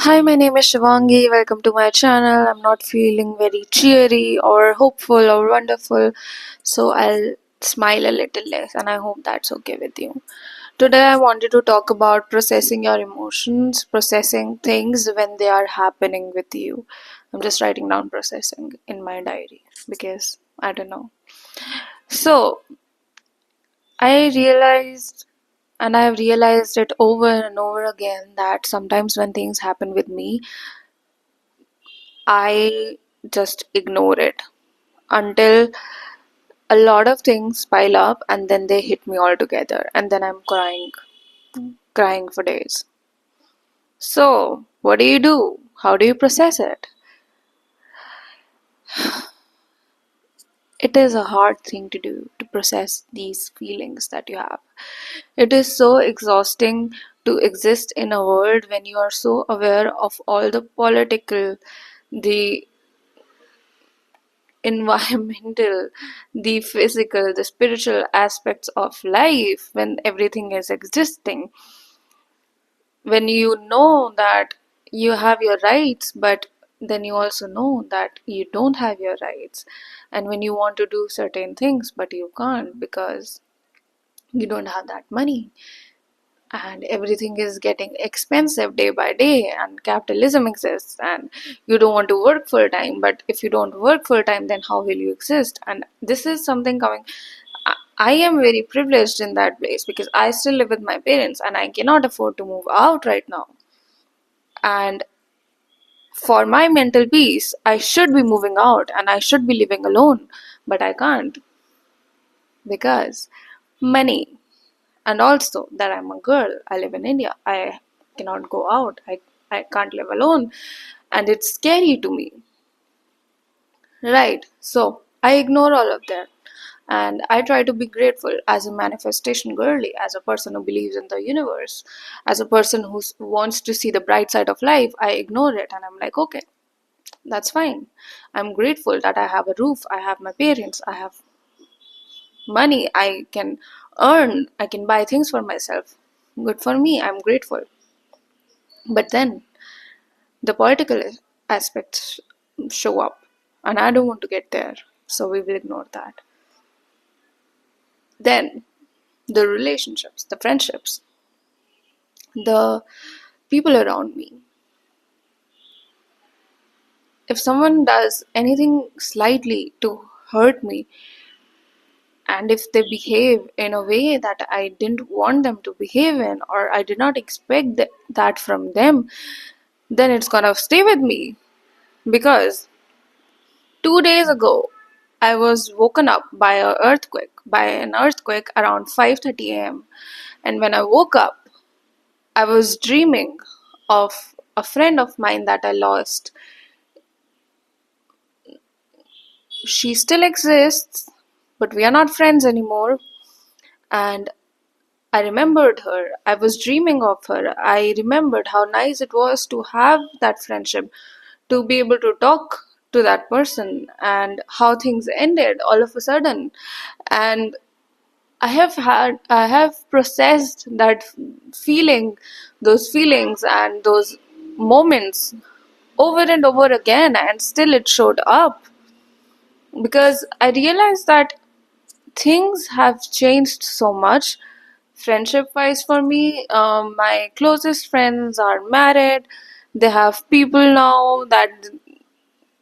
Hi, my name is Shivangi. Welcome to my channel. I'm not feeling very cheery or hopeful or wonderful, so I'll smile a little less, and I hope that's okay with you. Today, I wanted to talk about processing your emotions, processing things when they are happening with you. I'm just writing down processing in my diary because I don't know. So, I realized and I have realized it over and over again that sometimes when things happen with me, I just ignore it until a lot of things pile up and then they hit me all together and then I'm crying for days. So, what do you do? How do you process it? It is a hard thing to do to process these feelings that you have. It is so exhausting to exist in a world when you are so aware of all the political, the environmental, the physical, the spiritual aspects of life when everything is existing. When you know that you have your rights, but then you also know that you don't have your rights. And when you want to do certain things, but you can't because you don't have that money and everything is getting expensive day by day and capitalism exists and you don't want to work full time, but if you don't work full time then how will you exist? And this is something coming. I am very privileged in that place because I still live with my parents and I cannot afford to move out right now. And for my mental peace I should be moving out and I should be living alone, but I can't because money. And also that I'm a girl, I live in India, I cannot go out, I can't live alone, and it's scary to me, right? So I ignore all of that and I try to be grateful as a manifestation girly, as a person who believes in the universe, as a person who wants to see the bright side of life. I ignore it and I'm like, okay, that's fine. I'm grateful that I have a roof, I have my parents, I have money, I can earn, I can buy things for myself. Good for me, I'm grateful. But then the political aspects show up, and I don't want to get there, so we will ignore that. Then the relationships, the friendships, the people around me. If someone does anything slightly to hurt me, and if they behave in a way that I didn't want them to behave in, or I did not expect that from them, then it's gonna stay with me. Because 2 days ago, I was woken up by an earthquake around 5:30 a.m. And when I woke up, I was dreaming of a friend of mine that I lost. She still exists, but we are not friends anymore. And I remembered her. I was dreaming of her. I remembered how nice it was to have that friendship, to be able to talk to that person, and how things ended all of a sudden. And I have processed that feeling, those feelings and those moments over and over again, and still it showed up because I realized that things have changed so much. Friendship wise, for me, my closest friends are married, they have people now that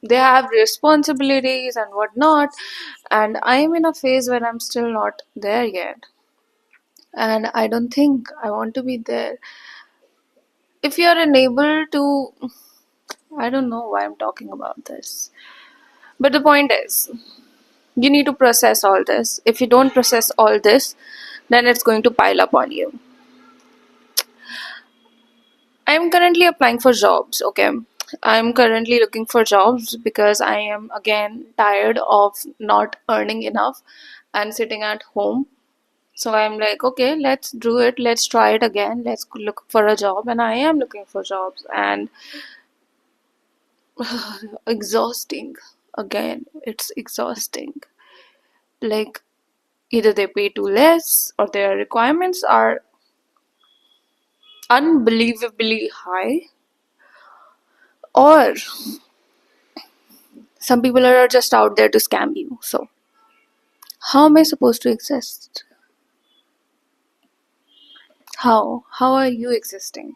they have responsibilities and whatnot, and I am in a phase where I'm still not there yet. And I don't think I want to be there. If you're unable to, I don't know why I'm talking about this. But the point is, you need to process all this. If you don't process all this, then it's going to pile up on you. I'm currently applying for jobs, okay? I'm currently looking for jobs because I am again tired of not earning enough and sitting at home. So I'm like, okay, let's do it. Let's try it again. Let's look for a job. And I am looking for jobs. And exhausting. Again, it's exhausting. Like, either they pay too less or their requirements are unbelievably high, Or some people are just out there to scam you. So, how am I supposed to exist? How are you existing?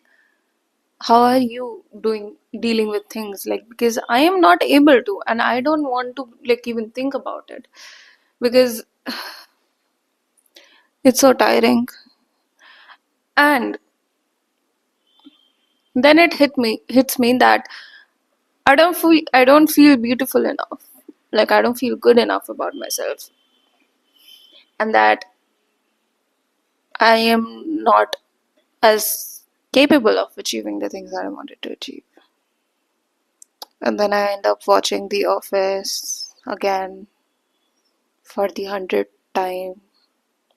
How are you doing dealing with things, like, because I am not able to, and I don't want to like even think about it, because it's so tiring. And then it hits me that I don't feel beautiful enough, like I don't feel good enough about myself, and that I am not as capable of achieving the things that I wanted to achieve. And then I end up watching The Office again for the 100th time,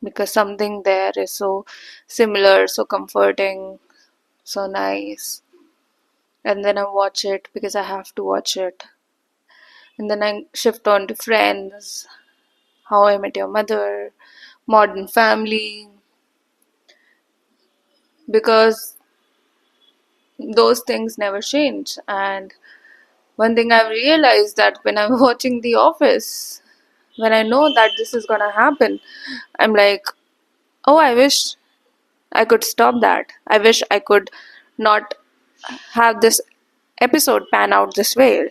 because something there is so similar, so comforting, so nice. And then I watch it because I have to watch it. And then I shift on to Friends, How I Met Your Mother, Modern Family, because those things never change. And one thing I've realized, that when I'm watching The Office, when I know that this is gonna happen, I'm like, oh, I wish I could stop that. I wish I could not have this episode pan out this way.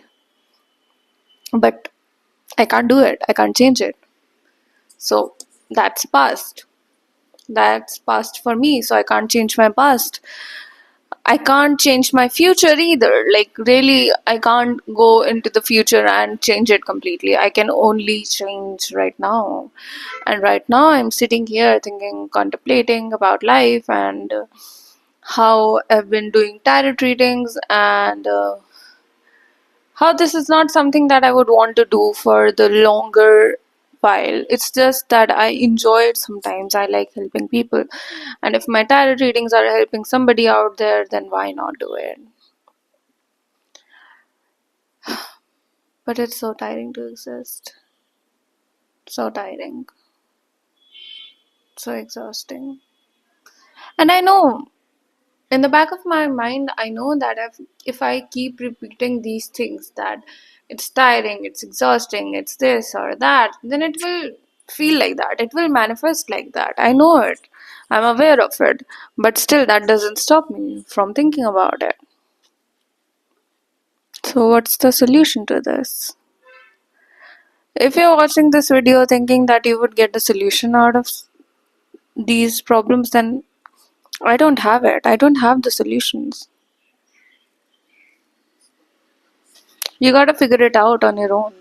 But I can't do it. I can't change it. So that's past. That's past for me. So I can't change my past. I can't change my future either. Like, really, I can't go into the future and change it completely. I can only change right now. And right now, I'm sitting here thinking, contemplating about life, and how I've been doing tarot readings, and how this is not something that I would want to do for the longer while. It's just that I enjoy it sometimes. I like helping people. And if my tarot readings are helping somebody out there, then why not do it? But it's so tiring to exist. So tiring. So exhausting. And I know, in the back of my mind, I know that if I keep repeating these things, that it's tiring, it's exhausting, it's this or that, then it will feel like that, it will manifest like that. I know it, I'm aware of it, but still that doesn't stop me from thinking about it. So what's the solution to this? If you're watching this video thinking that you would get a solution out of these problems, then I don't have it. I don't have the solutions. You gotta figure it out on your own.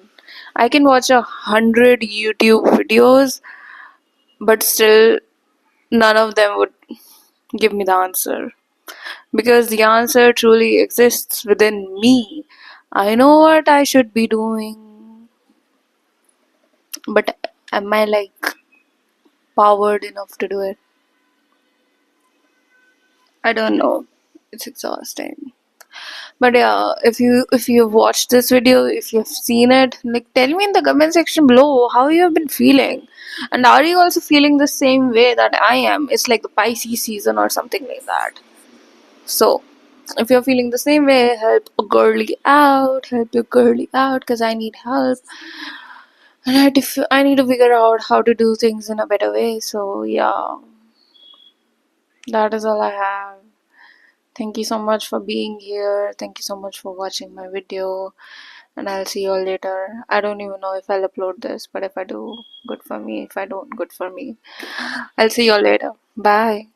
I can watch 100 YouTube videos, but still none of them would give me the answer. Because the answer truly exists within me. I know what I should be doing, but am I like powered enough to do it? I don't know. It's exhausting. But yeah, if you've watched this video, if you've seen it, like, tell me in the comment section below how you have been feeling. And are you also feeling the same way that I am? It's like the Pisces season or something like that. So if you're feeling the same way, help a girly out, help your girly out, because I need help. And I need to figure out how to do things in a better way. So yeah, that is all I have. Thank you so much for being here. Thank you so much for watching my video. And I'll see you all later. I don't even know if I'll upload this, but if I do, good for me. If I don't, good for me. I'll see you all later. Bye.